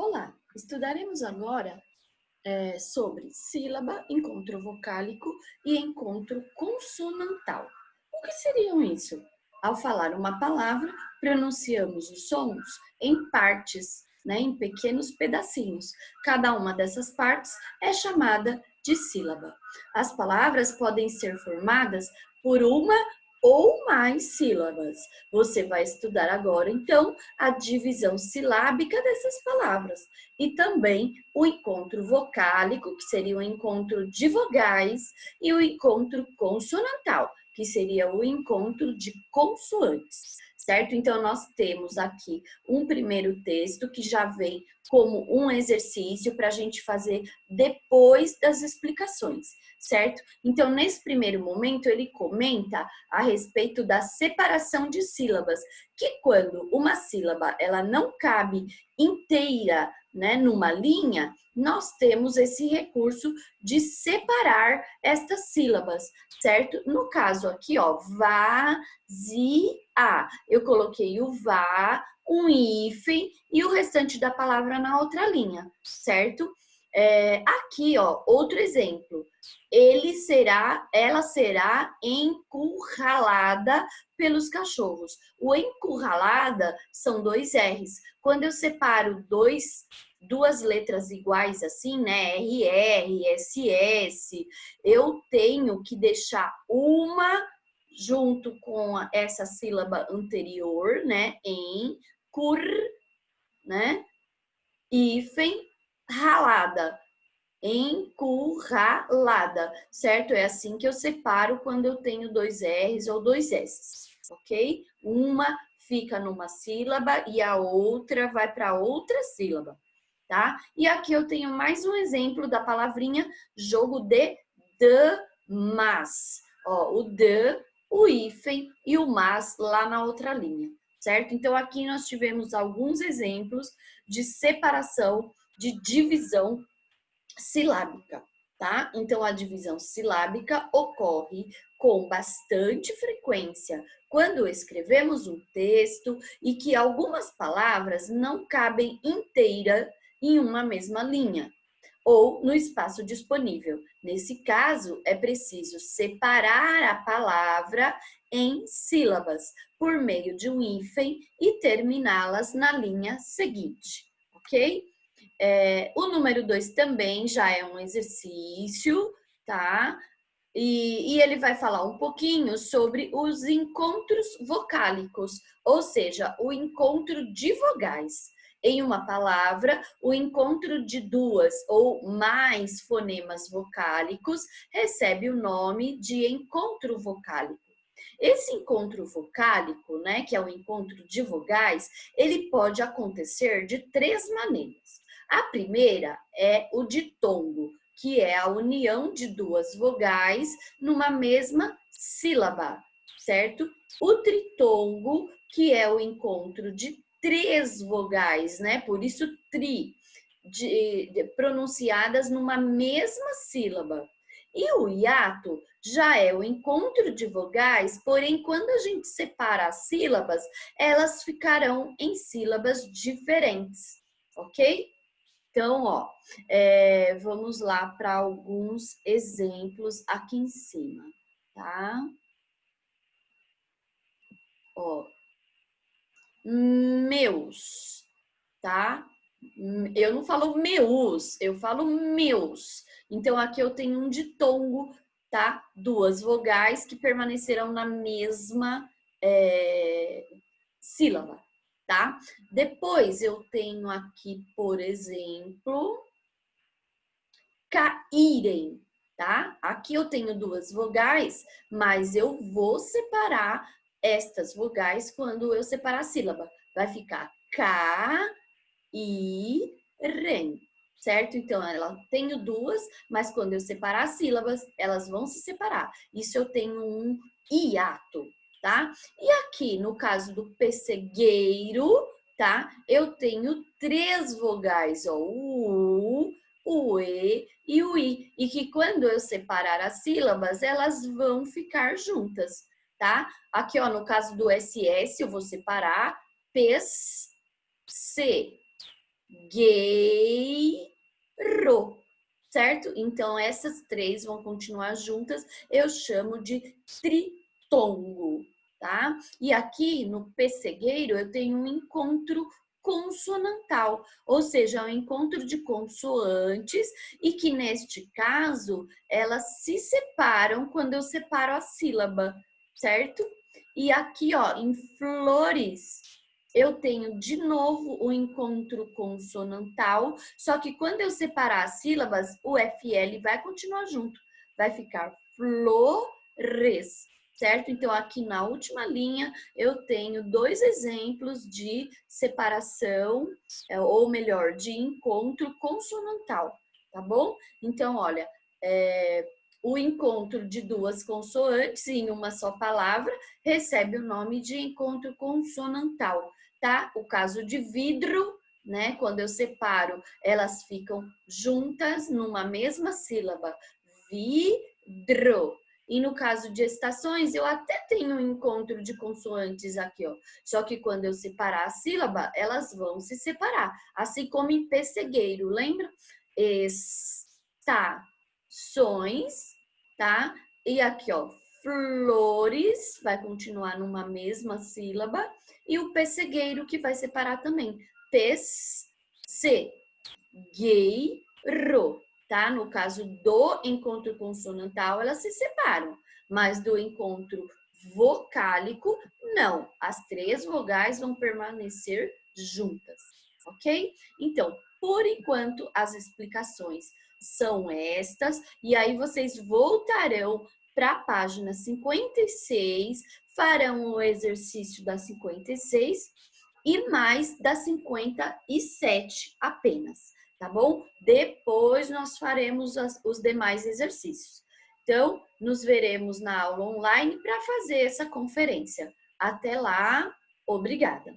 Olá, estudaremos agora sobre sílaba, encontro vocálico e encontro consonantal. O que seriam isso? Ao falar uma palavra, pronunciamos os sons em partes, em pequenos pedacinhos. Cada uma dessas partes é chamada de sílaba. As palavras podem ser formadas por uma ou mais sílabas. Você vai estudar agora, então, a divisão silábica dessas palavras e também o encontro vocálico, que seria o encontro de vogais, e o encontro consonantal, que seria o encontro de consoantes, certo? Então, nós temos aqui um primeiro texto que já vem como um exercício para a gente fazer depois das explicações, certo? Então, nesse primeiro momento, ele comenta a respeito da separação de sílabas, que quando uma sílaba ela não cabe inteira, numa linha, nós temos esse recurso de separar estas sílabas, certo? No caso aqui, ó, vazia. Eu coloquei o vá, um hífen e o restante da palavra na outra linha, certo? Aqui, ó, outro exemplo. Ela será encurralada pelos cachorros. O encurralada são dois R's. Quando eu separo duas letras iguais assim, né? RR, SS, eu tenho que deixar uma junto com essa sílaba anterior, né? Em cur, né? Hífen, ralada. Encurralada, certo? É assim que eu separo quando eu tenho dois R's ou dois S's, ok? Uma fica numa sílaba e a outra vai para outra sílaba, tá? E aqui eu tenho mais um exemplo da palavrinha jogo de mas. Ó, o de, o hífen e o mas lá na outra linha, certo? Então aqui nós tivemos alguns exemplos de separação, de divisão silábica, tá? Então, a divisão silábica ocorre com bastante frequência quando escrevemos um texto e que algumas palavras não cabem inteira em uma mesma linha ou no espaço disponível. Nesse caso, é preciso separar a palavra em sílabas por meio de um hífen e terminá-las na linha seguinte, ok? O número 2 também já é um exercício, tá? E ele vai falar um pouquinho sobre os encontros vocálicos, ou seja, o encontro de vogais. Em uma palavra, o encontro de duas ou mais fonemas vocálicos recebe o nome de encontro vocálico. Esse encontro vocálico, né, que é o encontro de vogais, ele pode acontecer de três maneiras. A primeira é o ditongo, que é a união de duas vogais numa mesma sílaba, certo? O tritongo, que é o encontro de três vogais, né? Por isso pronunciadas numa mesma sílaba. E o hiato já é o encontro de vogais, porém, quando a gente separa as sílabas, elas ficarão em sílabas diferentes, ok? Então, ó, vamos lá para alguns exemplos aqui em cima, tá? Ó, meus, tá? Eu não falo meus, eu falo meus. Então, aqui eu tenho um ditongo, tá? Duas vogais que permanecerão na mesma sílaba, tá? Depois, eu tenho aqui, por exemplo, caírem, tá? Aqui eu tenho duas vogais, mas eu vou separar estas vogais quando eu separar a sílaba. Vai ficar ca, i, rem, certo? Então, ela tenho duas, mas quando eu separar as sílabas, elas vão se separar. Isso eu tenho um hiato, tá? E aqui, no caso do pessegueiro, tá? Eu tenho três vogais, ó, o e e o i. E que quando eu separar as sílabas, elas vão ficar juntas, tá? Aqui, ó, no caso do SS, eu vou separar pes, se, gueiro, certo? Então, essas três vão continuar juntas, eu chamo de tritongo, tá? E aqui no pessegueiro eu tenho um encontro consonantal, ou seja, um encontro de consoantes e que neste caso elas se separam quando eu separo a sílaba, certo? E aqui, ó, em flores, eu tenho de novo o encontro consonantal, só que quando eu separar as sílabas, o FL vai continuar junto, vai ficar flores, certo? Então, aqui na última linha, eu tenho dois exemplos de separação, ou melhor, de encontro consonantal, tá bom? Então, olha, o encontro de duas consoantes em uma só palavra recebe o nome de encontro consonantal, tá? O caso de vidro, né? Quando eu separo, elas ficam juntas numa mesma sílaba. Vidro. E no caso de estações, eu até tenho um encontro de consoantes aqui, ó. Só que quando eu separar a sílaba, elas vão se separar. Assim como em pessegueiro, lembra? Estações, tá? E aqui, ó, flores, vai continuar numa mesma sílaba. E o pessegueiro que vai separar também. Pessegueiro, tá? No caso do encontro consonantal, elas se separam, mas do encontro vocálico, não. As três vogais vão permanecer juntas, ok? Então, por enquanto, as explicações são estas, e aí vocês voltarão para a página 56, farão o exercício da 56 e mais da 57 apenas, tá bom? Depois nós faremos os demais exercícios. Então, nos veremos na aula online para fazer essa conferência. Até lá, obrigada!